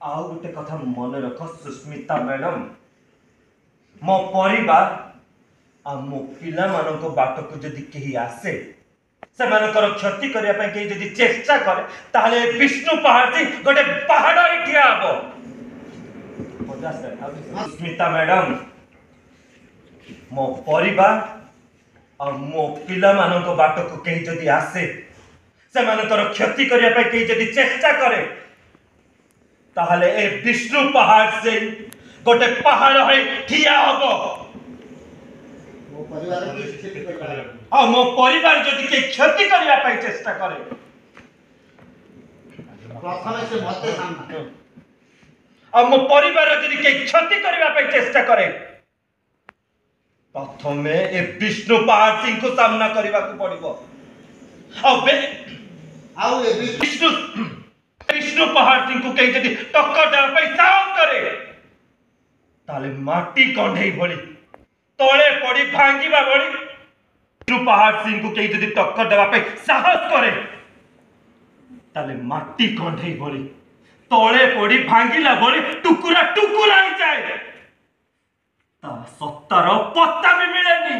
आउ गोटे कथा मन रख सुस्मिता मैडम मो परिवार आ मो पिला मानको बाट को जदि केही आसे से मानकर क्षति करिया पे केही जदि चेष्टा करे ताले विष्णु पहाड़ से गोटे पहाड़ ही ठिया हबो सुस्मिता मैडम मो परिवार आ मो पिला मानको बाट को केही जदि आसे से मानकर क्षति करिया पे केही जदि चेष्टा करे ताहले ए विष्णु पहाड़ से गोटे पहाड़ है ठिया हबो मो परिवार जदि के क्षति करिया पे चेष्टा करे प्रथमे से मते सामना मो परिवार जदि के क्षति करिया पे चेष्टा करे प्रथमे ए विष्णु पहाड़ सिंह को सामना करबा को पड़िबो विष्णु पहाड़ सिंह को कहीं जदि टक्कर देवा पे साहस करे ताले माटी कंढेई भली तळे पड़ी भांगीबा भली विष्णु पहाड़ सिंह को कहीं जदि टक्कर देवा पे साहस करे ताले माटी कंढेई भली तळे पड़ी भांगीला भली टुकुरा टुकुरा ही जाए ता सत्तार पत्ता भी मिलेनी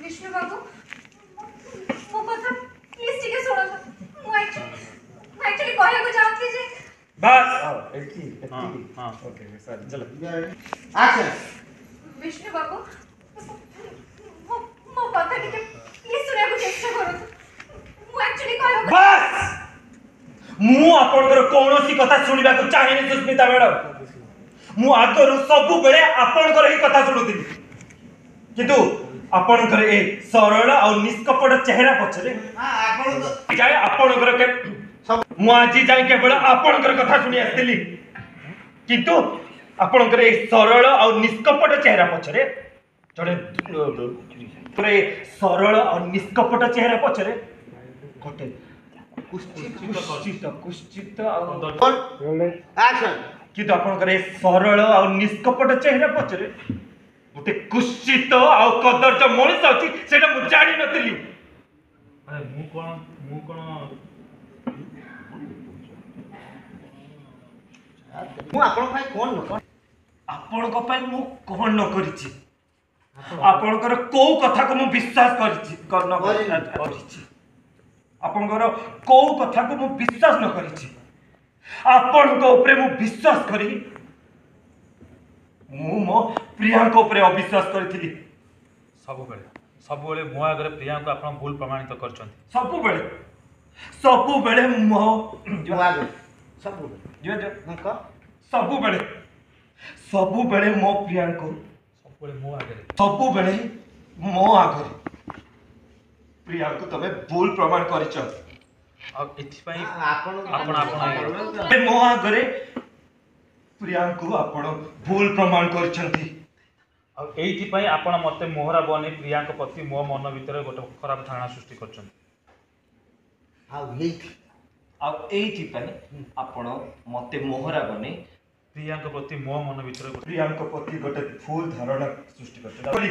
विष्णु बाबू मो कथा प्लीज ठीक है सुनो मो एक्चुअली कहले को चाहती जे बस एठी हां ओके सर चलो एक्शन विष्णु बाबू मो कथा ठीक प्लीज सुने को चेष्टा करो मो एक्चुअली कहले बस मु आपनकर कोनोसी कथा सुनिबा को चाहेनी सुस्मिता मैडम मु आगरु सबु बेले आपनकर ही कथा सुनुथिली किंतु आपनकर ए सरल और निष्कपट चेहरा पछरे आपण जाय आपनकर के मु आज जाय केवल आपनकर कथा सुनि आस्तिली किंतु आपनकर ए सरल और निष्कपट चेहरा पछरे जड़े पूरे सरल और निष्कपट चेहरा पछरे गोटे कुश्चित एक्शन किंतु आपनकर ए सरल और निष्कपट चेहरा पछरे गोटे कुश्चित आ कदर्ज मनीष अछि सेटा मु जानि नथिली अरे मु कोन मु आपण भाई कोन न आपनक पय मु कोन न करिछि आपनकर को कथा को मु विश्वास करिछि करन करिछि आपनकर को कथा को मु विश्वास न करिछि आपनक ऊपर मु विश्वास करी मु मो प्रियांका ऊपर अविश्वास करथिली सबुबेले मो आगे प्रियांका आपण भूल प्रमाणित करछन्ती सबुबेले मो आगे सब जो जो नका सबुबेले मो प्रियांका सबुबेले मो आगे प्रियांका तबे भूल प्रमाण करिछ आ एथि आपण मो आगे प्रियांका आपण भूल प्रमाण करछन्ती आ एथि पई आपण मते मोहरा बने प्रियांका प्रति मो मन भीतर गोटे खराब धारणा सृष्टि करछन्ती आ एथि पई आपण मते मोहरा बने प्रियांका प्रति मो मन भीतर प्रियांका प्रति गोटे भूल धारणा सृष्टि करछन्ती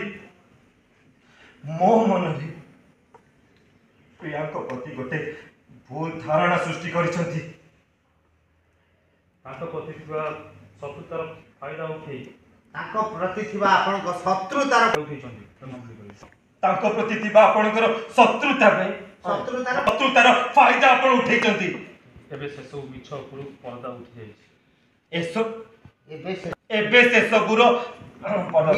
मो मन रे प्रियांका प्रति गोटे भूल धारणा सृष्टि करछन्ती ताको प्रति थिबा शत्रुतार फायदा उठे ताको प्रति थिबा आपन शत्रुतार उठेछन्ती ताको प्रति थिबा आपनकर शत्रुता पे शत्रुतार फायदा आपण उठेछन्ती एबे से सब मिछ पुरु पर्दा उठी जाईछि एबे से सबुरो पर्दा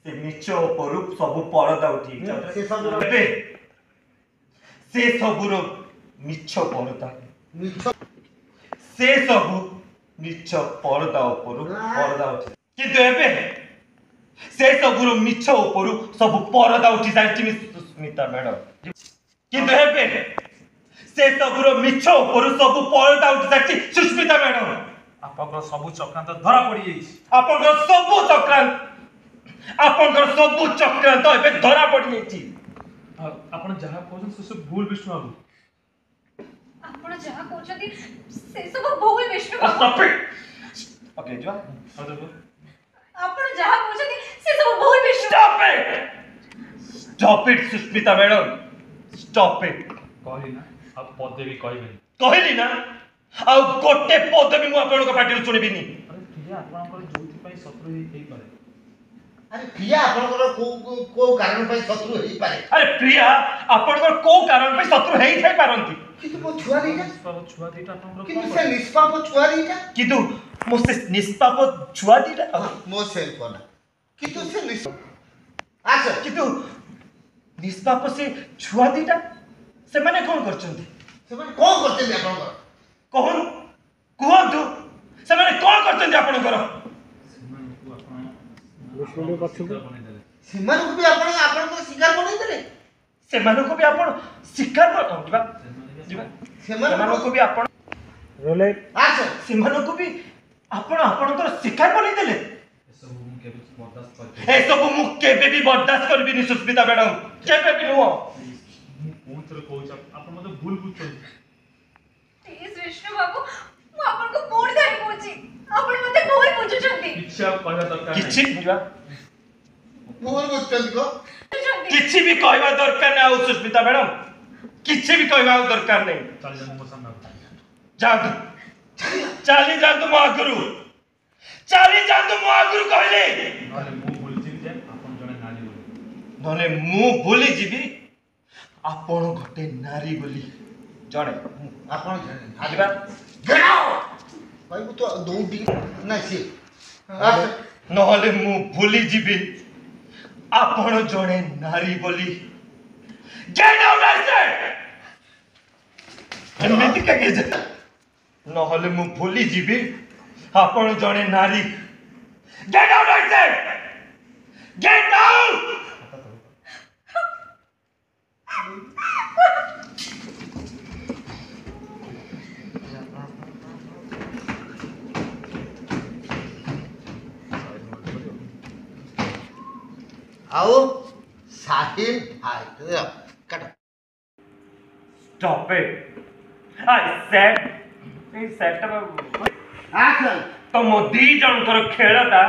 से मिछ पुरु सब पर्दा उठी से सब एबे से सबुरो मिछ पर्दा से सबु मिछ पर्दा उपरु पर्दा उठी किंतु एबे से सबुरो मिछ उपरु सब पर्दा उठी जाईछि सुस्मिता मैडम किंतु एबे से सबुरो मिछ उपरु सब पर्दा उठी जाईछि सुस्मिता मैडम आपनकर सबु चक्रांत धरा पड़ी जाईछि आपनकर सबु चक्रांत एबे धरा पड़ी जाईछि आपण जहा कहन से सब भूल विष्णु बाबू आपण जहा कहछथि से सब भूल विष्णु बाबू ओके जो आपण जहा कहछथि से सब भूल Vishnu stop it stop it Sushmita madam stop it कहली ना अब पदे भी कहबेनी कहली ना ଆଉ ଗୋଟେ ପଦ ବି ମୁଁ ଆପଣଙ୍କ ପାଟିରୁ ଶୁଣିବିନି अरे प्रिया आपनकर जोथि पई शत्रु हेई पारे ଆରେ ପ୍ରିୟା ଆପଣଙ୍କର କୋଉ କାରଣ ପାଇଁ ଶତ୍ରୁ ହେଇପାରେ ଆରେ ପ୍ରିୟା ଆପଣଙ୍କର କୋଉ କାରଣ ପାଇଁ ଶତ୍ରୁ ହେଇଥାଇ ପାରନ୍ତି କିନ୍ତୁ ମୋ ଛୁଆ ଦିଟା छुआ दिटा आपनकर କିନ୍ତୁ ସେ ନିଷ୍ପାପ ଛୁଆ ଦିଟା କିନ୍ତୁ ମୋ ସେ ନିଷ୍ପାପ ଛୁଆ ଦିଟା ମୋ ସେଲ୍ ଫୋନ୍ କିନ୍ତୁ ସେ ଆସ କିନ୍ତୁ ନିଷ୍ପାପ ସେ ଛୁଆ ଦିଟା ସେମାନେ କଣ କରୁଛନ୍ତି ସେମାନେ କଣ କରୁଛନ୍ତି ଆପଣଙ୍କର କହୁନ କୁହନ୍ତୁ ସେମାନେ କଣ କରୁଛନ୍ତି ଆପଣଙ୍କର ସେମାନଙ୍କୁ ବି ଆପଣଙ୍କର ଶିକାର ବନେଇଦେଲେ ସେମାନଙ୍କୁ ବି ଆପଣ ଶିକାର ଯିବା ଯିବା ସେମାନଙ୍କୁ ବି ଆପଣ ଆସ ସେମାନଙ୍କୁ ବି ଆପଣ ଆପଣଙ୍କର ଶିକାର ବନେଇଦେଲେ ଏସବୁ ମୁଁ କେବେ ବି ବରଦାସ୍ତ କରିବିନି ସୁସ୍ମିତା ମ୍ୟାଡମ କେବେ ବି ନୁହଁ ଆପଣ ମତେ ଭୁଲ ବୁଝୁଛନ୍ତି ପ୍ଲିଜ ବିଷ୍ଣୁ ବାବୁ ମୁଁ ଆପଣଙ୍କୁ ପୁଣି ଧରି କହୁଛି ଆପଣ ମତେ ଭୁଲ ବୁଝୁଛନ୍ତି କିଛି ଆଉ କହିବା ଦରକାର କିଛି ଯିବା ଭୁଲ ବୁଝୁଛନ୍ତି କో କିଛି ବି କହିବା ଦରକାର ନାହିଁ ଆଉ ସୁସ୍ମିତା ମ୍ୟାଡମ କିଛି ବି କହିବା ଆଉ ଦରକାର ନାହିଁ ଚାଲି ଯାଆନ୍ତୁ ମୋ ସାମ୍ନା ଯାଆନ୍ତୁ ଚାଲି ଯାଆନ୍ତୁ ମୋ ଆଗରୁ ଚାଲି ଯାଆନ୍ତୁ ମୋ ଆଗରୁ କହିଲେ ନହେଲେ ମୁଁ ଭୁଲିଯିବି ଯେ ଆପଣ ଜଣେ ନାରୀ ବୋଲି ନହେଲେ ମୁଁ ଭୁଲିଯିବି ଆପଣ ଗୋଟେ ନାରୀ ବୋଲି ଜଣେ ଆପଣ ଯିବା କହିବୁ ତ ଦୌଡ଼ି ନା ସିଏ ନହେଲେ ମୁଁ ଭୁଲିଯିବି ଆପଣ ଜଣେ ନାରୀ ବୋଲି Get out I said! ଏମିତି କାହିଁକି ଯେ ନହେଲେ ମୁଁ ଭୁଲିଯିବି ଆପଣ ଜଣେ ନାରୀ Get out I said! Get out! ଆଉ Sahil high cut Stop it! I said এই সেটটা ଆକ୍ସନ୍ ତମ ଦି ଜଣଙ୍କର ଖେଳଟା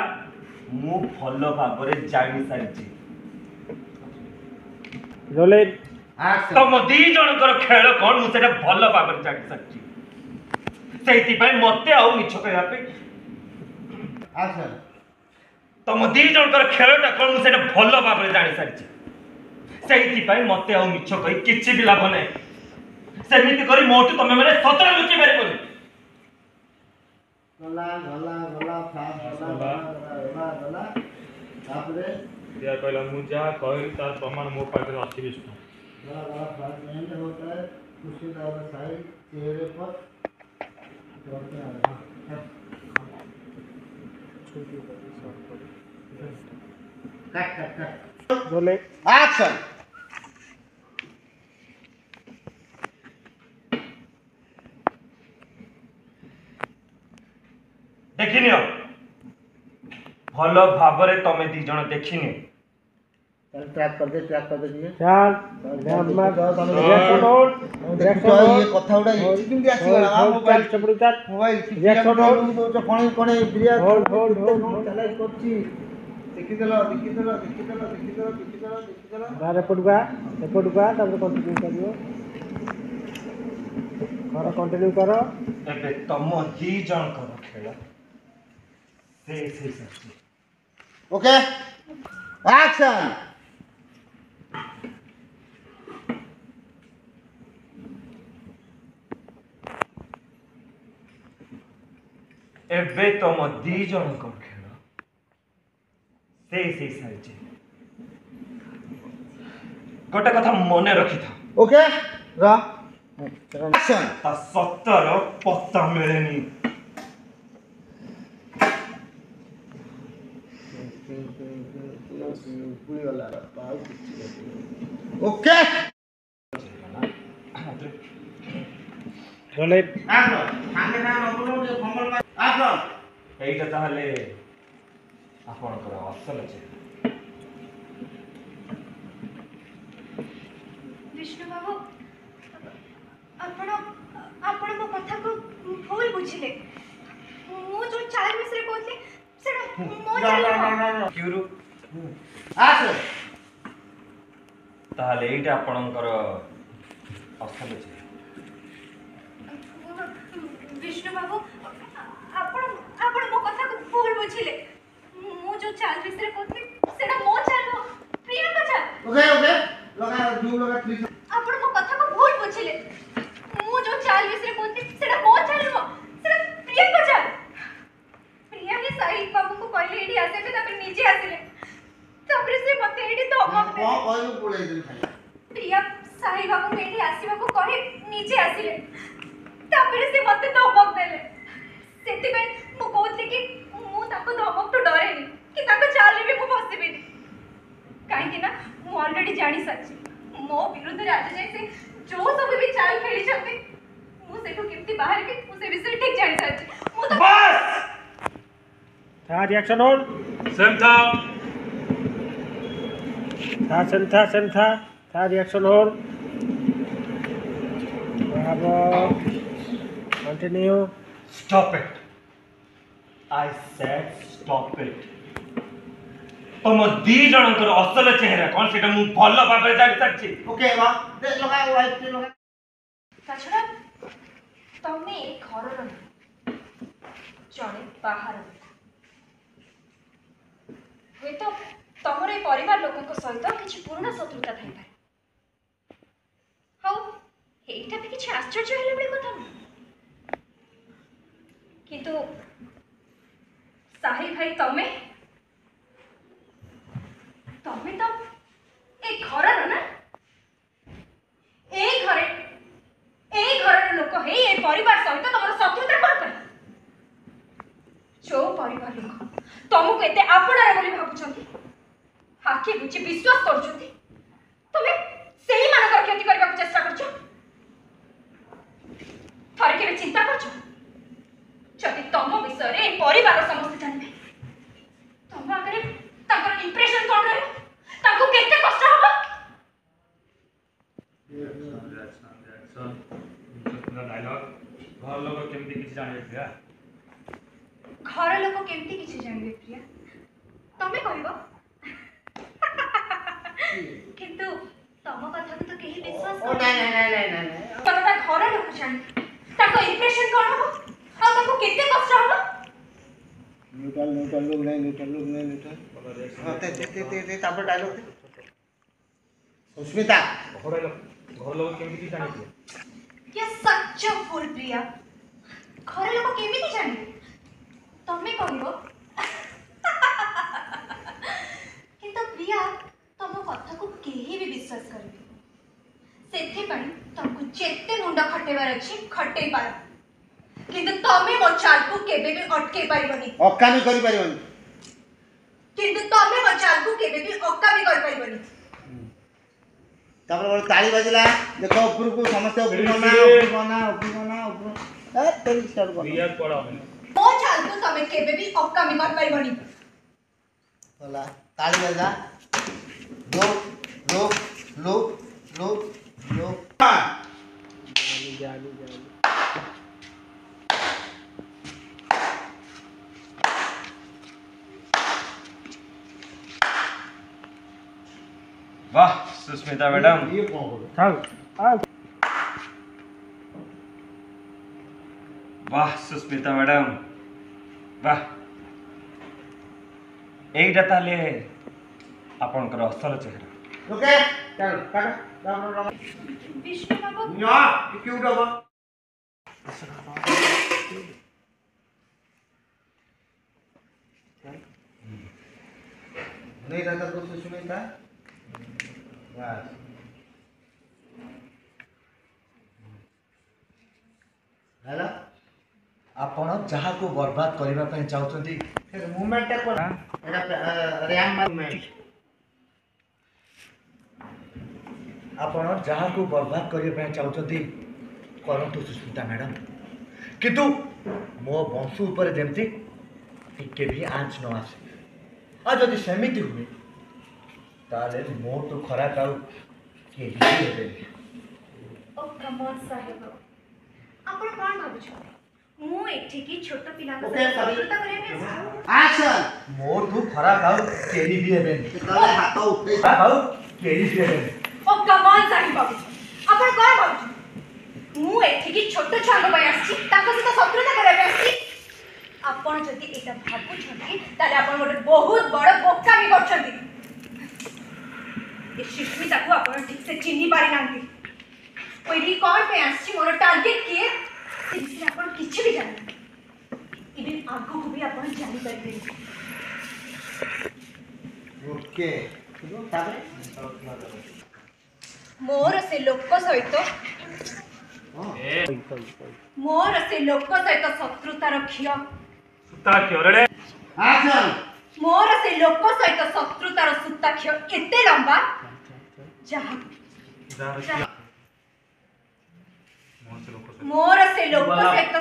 ମୁଁ ଭଲ ଭାବରେ ଜାଣି ସାରିଛି ଆକ୍ସନ୍ ତମ ଦି ଜଣଙ୍କର ଖେଳ କଣ ମୁଁ ସେଟା ଭଲ ଭାବରେ ଜାଣି ସାରିଛି ସେଇଥିପାଇଁ ମତେ ଆଉ ମିଛ କହିବା ପାଇଁ ଆକ୍ସନ୍ ତମ ଦି ଜଣଙ୍କର ଖେଳଟା କଣ ମୁଁ ସେଟା ଭଲ ଭାବରେ ଜାଣି ସାରିଛି ସେଇଥିପାଇଁ ମତେ ଆଉ ମିଛ କହି କିଛି ବି ଲାଭ ନାହିଁ ସେମିତି କରି ମୋଠୁ ତମେ ମାନେ ସତରେ ଲୁଚି ପାରିବନି ଗଲା ତାପରେ ପ୍ରିୟା କହିଲା ମୁଁ ଯାହା କହିଲି ତାର ପ୍ରମାଣ ମୋ ପାଖରେ ଅଛି ବିଷ୍ଣୁ गला फ्रंट एंड होता है कुर्सी का साइड चेहरे पर कट बोले एक्शन देखिनियो भल भावरे तमे दी जण देखिनियो ट्रैक कर दे दीजिए चाल ध्यान मत रिएक्शन होल्ड देखो ये कथा उडा केमती आसीगला मोबाइल चपड़ी चाल मोबाइल रिएक्शन होल्ड तो कोणी कोणी ब्रिया होल्ड चलाई करछि देखिदेलो बारे पडुगा तापर कंटिन्यू करियो करो कंटिन्यू करो एबे तम दी जण कर खेल से सच्ची ओके एक्शन एबे तम दी जण कर खेल से सच्ची गोटे कथा मने रखी था ओके रा एक्शन ता सत्तर पत्ता मिलेनी ओके रोले এইটা তাহলে আপনার অসল আছে विष्णु बाबू आपण आपण मो कथा को भूल बुझिले मो जो चाल मिश्रे कहते सेटा मो क्यूरू एक्शन ताहले एटा आपणकर असल छे विष्णु बाबू आपण आपण मो कथा को भूल बुझिले मु जो चाल विषय कहते सेटा मो चाल प्रियंका चाल ओके ओके लगा जू लगा प्लीज आपण मो कथा को भूल बुझिले मु जो चाल विषय कहते सेटा मो चाल नो सेटा प्रियंका चाल प्रिया ही साहिल बाबू को कहले एडी आसे के तापर नीचे आसिले तापर से मते एडी धमक दे कहलु पळे दिन खाली प्रिया साहिल बाबू को एडी आसीबा को कहे नीचे आसिले तापर से मते धमक देले सेति में मु कहतले कि मु ताको धमक तो डरेनी कि ताको चाल रे भी मु फसिबेनी काहे कि ना मु ऑलरेडी जानि सच्ची मो विरुद्ध राजा जैसे जो सब भी चाल खेली छथि मु सेठो केमती बाहर के मु से विषय ठीक जानि सच्ची मु तो बस था रिएक्शन होल सेंथा था रिएक्शन होल bravo continue stop it I said stop it तुम दी जनकर असल चेहरा कौन सेटा मु भल भाबरे जानि सच्ची ओके बा दे लगा वाइट पे लगा ताछड़ा तमे ए घरर जणे बाहर हुए तो तमर ए परिवार लोकक सहित किछि पुराना शत्रुता थाई पारे हाउ एटा भी किछि आश्चर्य हेले बडे कथा न किंतु साहिल भाई तमे तमे तो ए घरर ना ए घरर लोक हे ए परिवार सहित तमर शत्रुता कोन पर जो परिवार लोक तुमको एते आपणार बोली भाबुछंती हाकी बुझी विश्वास करछंती तमे सेही मानकर क्षति करबा चेष्टा करछ थरे के चिंता करछ जदि तम विषय रे परिवार समस्त जानबे तम आगरे ताकर इंप्रेशन कोन रे ताको केते कष्ट होबो डायलॉग घर लोग केमती किसी जाने प्रिया घर लोक केमती किछि जानबे प्रिया तमे कहबो किंतु तम कथा को तो केही विश्वास ओ नहीं तमता घर लोक जान ताको इंप्रेशन कोन होबो आ ताको केते कष्ट होबो न्यूट्रल लोग नहीं हां ते तापर डायलॉग दे सुष्मिता घर लोग केमती किसी जाने प्रिया ये सच फुल प्रिया घर लोक केमिति जाने तमे कहबो किंतु प्रिया तम कथा को केही भी विश्वास करबे सेथि पई तमको जेते मुंडा खटेबार अछि खटे पार किंतु तमे मो चाल को केबे भी अटके पाइबनी अक्कामी करि परिबनी किंतु तमे मो चाल को केबे भी अक्कामी कर पाइबनी तापर बोल ताली बजला देखो ऊपर को समस्त ऊपर ए तेरी स्टार्ट कर प्रिया पड़ा मो चाल को तमे केबे भी अक्कामी कर पाइबनी बोला ताली बजला लो जानी वाह सुष्मिता मैडम ये कौन बोल था वाह सुष्मिता मैडम वाह एटा ताले आपनकर असल चेहरा ओके चल काट विष्णु बाबू ना क्यों डबा नहीं रहता तो सुष्मिता बस हेलो आपण जहाँ को बर्बाद करने पे चाहते फिर मूवमेंट को एटा रैम मूवमेंट आपण जहाँ को बर्बाद करने पे चाहते करंतु सुष्मिता मैडम किंतु मो वंश उपर जमती टिके भी आँच न आसे आ जदि सेमिति हुए ताले मो तो खराब आउ के भी हेबे ओ कमल साहेब आपण कोन भाबुछ मु एठी की छोट पिला को ओके, सॉरी। शत्रुता करे में एक्शन मोर तो खराब आउ के भी हेबे तले हाथ उठे खराब आउ के भी हेबे ओ कमान साही बाबू अपन कौन बाबू मु एठिकी छोट छांग पय आछि ताको सहित शत्रुता करे आछि अपन जति एटा भाबु छथि ताले अपन गोटे बहुत बड़ बोका भी करछथि ए सुष्मिता को अपन ठीक से चिन्ही पारि नांती ओइडी कौन पे आछि मोर टारगेट किए से अपन किछि भी जाने इवन आगो को भी अपन जानि परिबे ओके ताबे मोर से लोक सहित मोर से लोक सहित शत्रुता रखियो सुता क्यों रे एक्शन मोर से लोक सहित शत्रुतार सूताक्ष एते लंबा जहाँ मोर से लोक सहित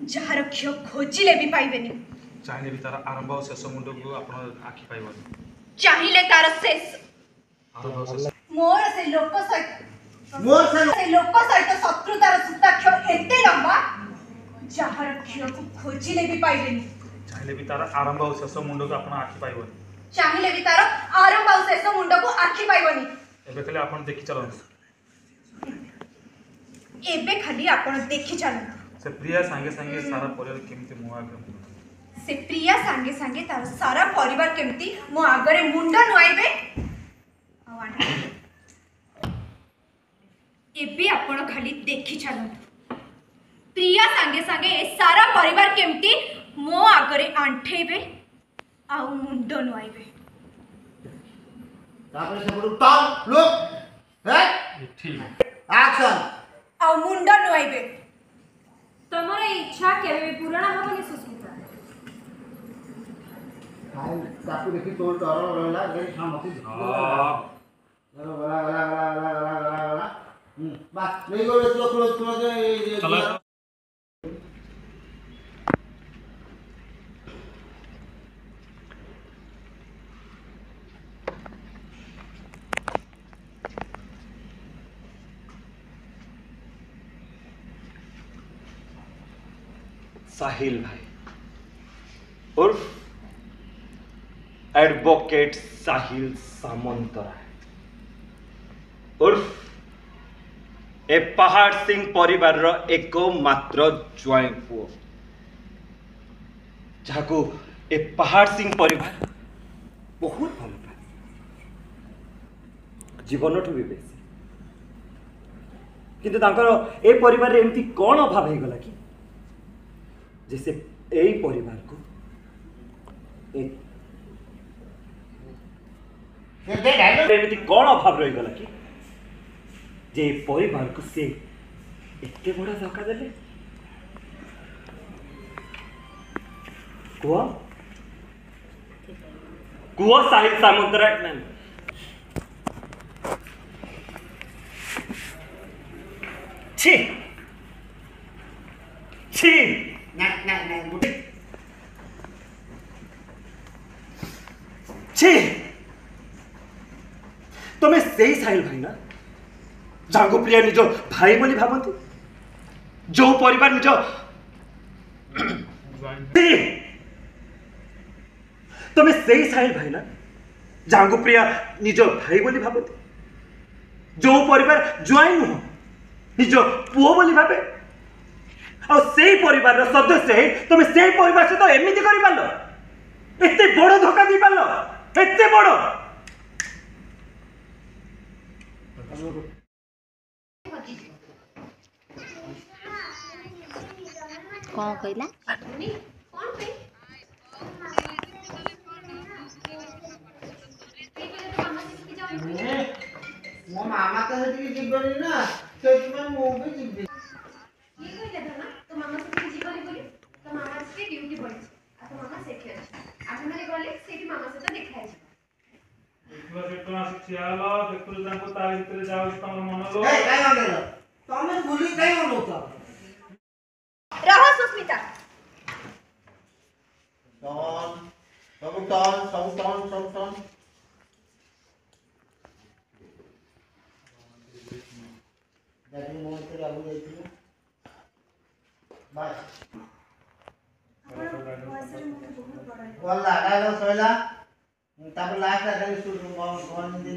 जहाँ रखियो खोजिले भी पाइबेनी चाहिले भी तार आरंभ और शेष मुंड को आपण आखि पाइबनी चाहिले तार शेष आरंभ और शेष मोर से लोक सहित शत्रुतार सूताक्ष एते लंबा जहाँ रखियो खोजिले भी पाइबेनी चाहिले भी तार आरंभ और शेष मुंड को आपण आखि पाइबनी चाहिले भी तार आरंभ और शेष मुंड को आखि पाइबनी एबे खाली आपण देखि चलन एबे खाली आपण देखि चलन से प्रिया संगे संगे सारा परिवार केमती मुआ के से प्रिया संगे संगे तार सारा परिवार केमती मो आगरे मुंडा नुआइबे एबे आपण खाली देखि चलन प्रिया संगे संगे ए सारा परिवार केमती मो आगरे आंठेबे आ मुंडो नुआइबे तापर से बोलू टॉप लुक है ठीक एक्शन आ मुंडो नुआइबे तमर इच्छा केबे पूर्ण हबनी सुस्मिता हाय ताकू देखि तो डर रहला रे सामती गला गला गला गला गला गला बस नहीं गो तो चलो साहिल भाई उर्फ एडवोकेट साहिल सामंतराय उर्फ ए पहाड़ सिंह परिवार रो एकमात्र ज्वाଇଁ पुओ जहाको ए पहाड़ सिंह परिवार बहुत भल पाए जीवन भी बेसी किंतु तांकर ए परिवार रे एमती कोन अभाव हे गला कि जैसे यही परिवार को एमती कौन अभाव रही गला कि जे परिवार को से एते बड़ा धक्का देले कुआ कुआ साहिल सामंतराय मैन छी छी नहीं गुटे छी तुम्हें से ही साहिल भाई ना जागो प्रिया निज भाई बोली भावती जो परिवार निज तुम्हें से ही साहिल भाई ना जागो प्रिया निज भाई बोली भावती जो परिवार ज्वाଇଁ नुह निज पुओ बोली भावे और से परिवार सदस्य है तुम्हें से परिवार सहित एमती कर पार एते बड़ धोखा दी पार एते बड़ कौन कहला मो मामा तो हेती जीवनी ना से मो भी जीव ये कहले ना तो मामा से जीवनी बोली तो मामा से ड्यूटी पड़ी आ तो मामा सेठी अछि आ हमरे गले सेठी मामा से तो देखाइ छै देखला से तो सियालो देखु जाको तार भीतर जाओ तमर मन लो ए काय मांगेलो तमे भूली काय मनोता रहो सुस्मिता टन दादी मोर से लागू जाइतिला बस बोला डायलॉग सइला तापर लास्ट खाली सुन भगवान दे